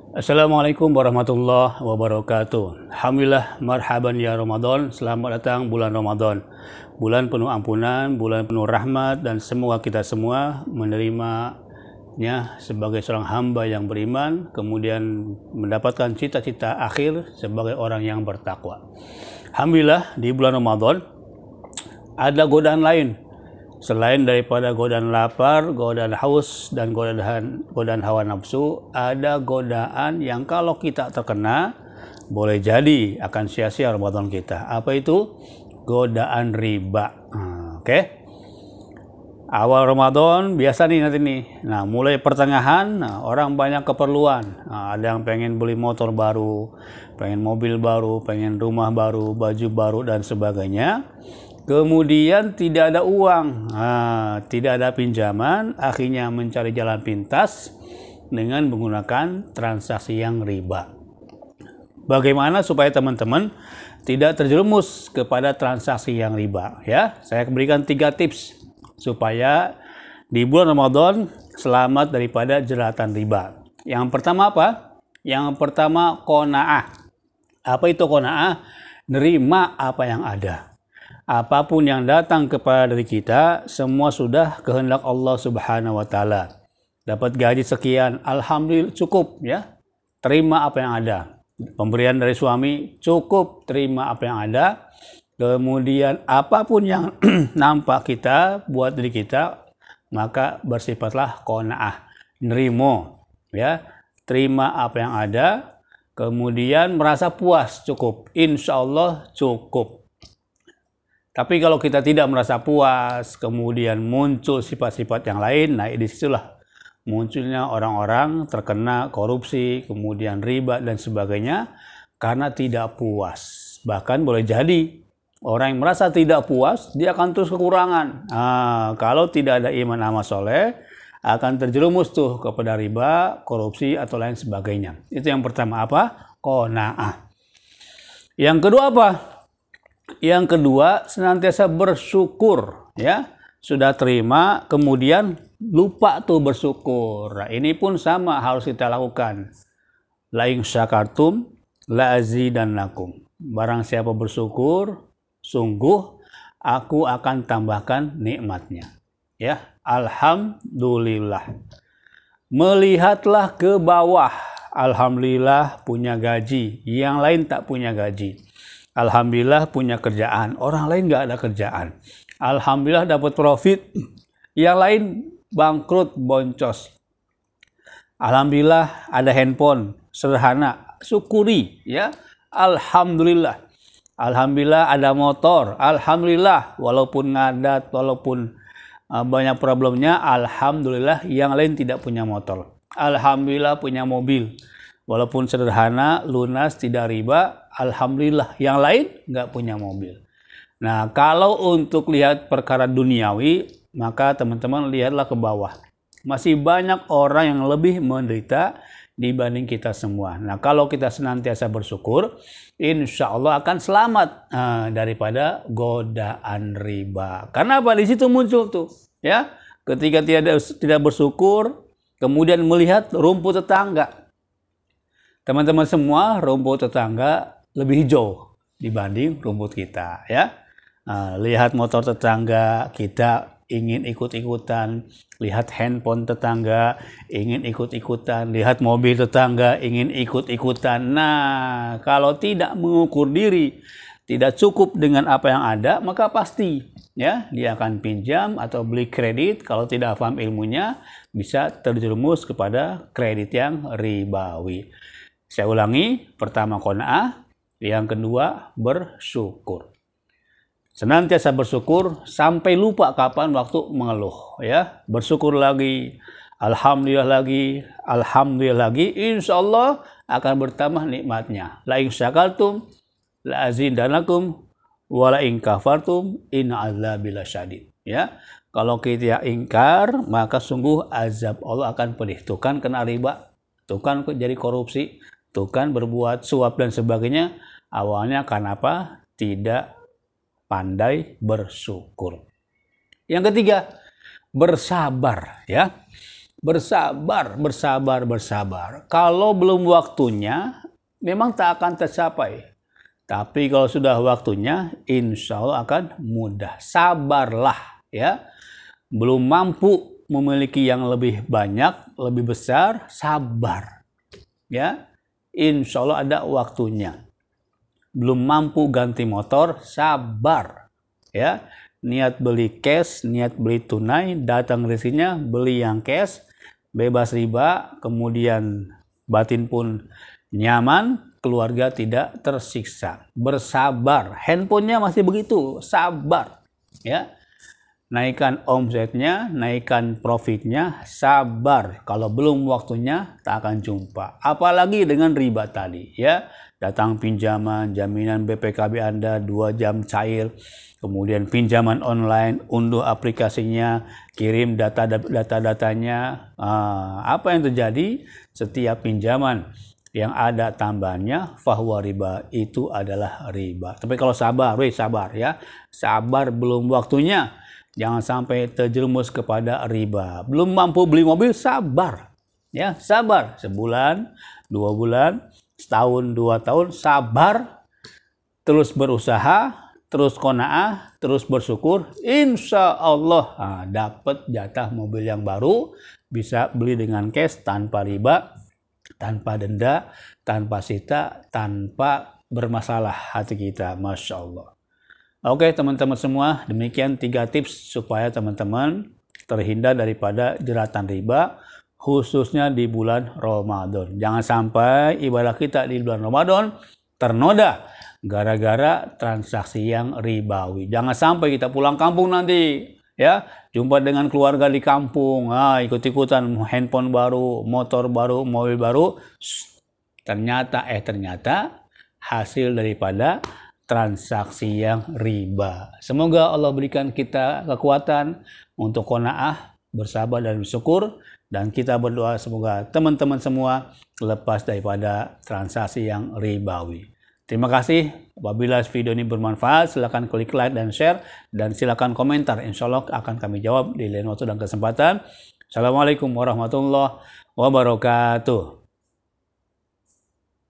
Assalamualaikum warahmatullahi wabarakatuh. Alhamdulillah, marhaban ya Ramadan. Selamat datang bulan Ramadan. Bulan penuh ampunan, bulan penuh rahmat, dan semoga kita semua menerimanya sebagai seorang hamba yang beriman, kemudian mendapatkan cita-cita akhir sebagai orang yang bertakwa. Alhamdulillah, di bulan Ramadan ada godaan lain. Selain daripada godaan lapar, godaan haus, dan godaan hawa nafsu, ada godaan yang kalau kita terkena, boleh jadi akan sia-sia Ramadan kita. Apa itu? Godaan riba. Oke. Awal Ramadan biasa nih nanti nih. Nah, mulai pertengahan, orang banyak keperluan. Ada yang pengen beli motor baru, pengen mobil baru, pengen rumah baru, baju baru, dan sebagainya. Kemudian tidak ada uang, tidak ada pinjaman, akhirnya mencari jalan pintas dengan menggunakan transaksi yang riba. Bagaimana supaya teman-teman tidak terjerumus kepada transaksi yang riba? Ya, saya berikan 3 tips supaya di bulan Ramadan selamat daripada jeratan riba. Yang pertama apa? Yang pertama qanaah. Apa itu qanaah? Nerima apa yang ada. Apapun yang datang kepada diri kita, semua sudah kehendak Allah Subhanahu wa Ta'ala. Dapat gaji sekian, alhamdulillah cukup ya. Terima apa yang ada. Pemberian dari suami cukup, terima apa yang ada. Kemudian apapun yang nampak kita buat diri kita, maka bersifatlah qanaah, nerimo ya. Terima apa yang ada, kemudian merasa puas, cukup. Insya Allah cukup. Tapi kalau kita tidak merasa puas, kemudian muncul sifat-sifat yang lain, nah disitulah munculnya orang-orang terkena korupsi, kemudian riba dan sebagainya karena tidak puas. Bahkan boleh jadi orang yang merasa tidak puas, dia akan terus kekurangan. Kalau tidak ada iman amal soleh, akan terjerumus tuh kepada riba, korupsi atau lain sebagainya. Itu yang pertama apa? Qanaah. Yang kedua apa? Yang kedua, senantiasa bersyukur ya. Sudah terima, kemudian lupa tuh bersyukur. Nah, ini pun sama harus kita lakukan. La in syakartum la azidannakum. Barang siapa bersyukur, sungguh aku akan tambahkan nikmatnya. Ya, alhamdulillah. Melihatlah ke bawah. Alhamdulillah punya gaji, yang lain tak punya gaji. Alhamdulillah punya kerjaan, orang lain nggak ada kerjaan. Alhamdulillah dapat profit, yang lain bangkrut, boncos. Alhamdulillah ada handphone, sederhana, syukuri ya. Alhamdulillah. Alhamdulillah ada motor, alhamdulillah. Walaupun ngadat, walaupun banyak problemnya, alhamdulillah yang lain tidak punya motor. Alhamdulillah punya mobil. Walaupun sederhana, lunas, tidak riba, alhamdulillah. Yang lain nggak punya mobil. Nah, kalau untuk lihat perkara duniawi, maka teman-teman lihatlah ke bawah. Masih banyak orang yang lebih menderita dibanding kita semua. Nah, kalau kita senantiasa bersyukur, insya Allah akan selamat daripada godaan riba. Karena apa? Di situ muncul tuh, ya. Ketika tidak bersyukur, kemudian melihat rumput tetangga. Teman-teman semua, rumput tetangga lebih hijau dibanding rumput kita ya. Lihat motor tetangga, kita ingin ikut-ikutan. Lihat handphone tetangga, ingin ikut-ikutan. Lihat mobil tetangga, ingin ikut-ikutan. Nah, kalau tidak mengukur diri, tidak cukup dengan apa yang ada, maka pasti ya dia akan pinjam atau beli kredit. Kalau tidak paham ilmunya, bisa terjerumus kepada kredit yang ribawi. Saya ulangi, pertama qanaah, yang kedua bersyukur. Senantiasa bersyukur sampai lupa kapan waktu mengeluh ya. Bersyukur lagi, alhamdulillah lagi, insya Allah akan bertambah nikmatnya. La in syakartum la azidannakum wa la in kafartum inna azabi lasyadid ya. Kalau kita ingkar, maka sungguh azab Allah akan pedih. Tuh kan kena riba, tuh kan jadi korupsi, tuh kan berbuat suap dan sebagainya, awalnya karena apa? Tidak pandai bersyukur. Yang ketiga, bersabar ya. Bersabar, bersabar, bersabar. Kalau belum waktunya, memang tak akan tercapai. Tapi kalau sudah waktunya, insya Allah akan mudah. Sabarlah, ya. Belum mampu memiliki yang lebih banyak, lebih besar, sabar. Ya, insya Allah ada waktunya. Belum mampu ganti motor, sabar. Ya, niat beli cash, niat beli tunai, datang rezekinya, beli yang cash, bebas riba, kemudian batin pun nyaman, keluarga tidak tersiksa. Bersabar, handphonenya masih begitu, sabar. Ya, naikkan omsetnya, naikkan profitnya, sabar. Kalau belum waktunya, tak akan jumpa. Apalagi dengan riba tadi, ya. Datang pinjaman, jaminan BPKB Anda 2 jam cair, kemudian pinjaman online, unduh aplikasinya, kirim data-datanya. Apa yang terjadi? Setiap pinjaman yang ada tambahannya, fahuwa riba, itu adalah riba. Tapi kalau sabar, sabar ya. Sabar belum waktunya. Jangan sampai terjerumus kepada riba. Belum mampu beli mobil, sabar. Ya, sabar. Sebulan, 2 bulan, setahun, 2 tahun, sabar. Terus berusaha, terus qanaah, terus bersyukur, insya Allah dapat jatah mobil yang baru, bisa beli dengan cash tanpa riba, tanpa denda, tanpa sita, tanpa bermasalah hati kita. Masya Allah. Oke teman-teman semua, demikian 3 tips supaya teman-teman terhindar daripada jeratan riba, khususnya di bulan Ramadan. Jangan sampai ibadah kita di bulan Ramadan ternoda gara-gara transaksi yang ribawi. Jangan sampai kita pulang kampung nanti, ya, jumpa dengan keluarga di kampung, ikut-ikutan handphone baru, motor baru, mobil baru. Ternyata hasil daripada transaksi yang riba. Semoga Allah berikan kita kekuatan untuk qanaah, bersabar dan bersyukur, dan kita berdoa semoga teman-teman semua lepas daripada transaksi yang ribawi. Terima kasih. Apabila video ini bermanfaat, silakan klik like dan share, dan silakan komentar. Insya Allah akan kami jawab di lain waktu dan kesempatan. Assalamualaikum warahmatullahi wabarakatuh.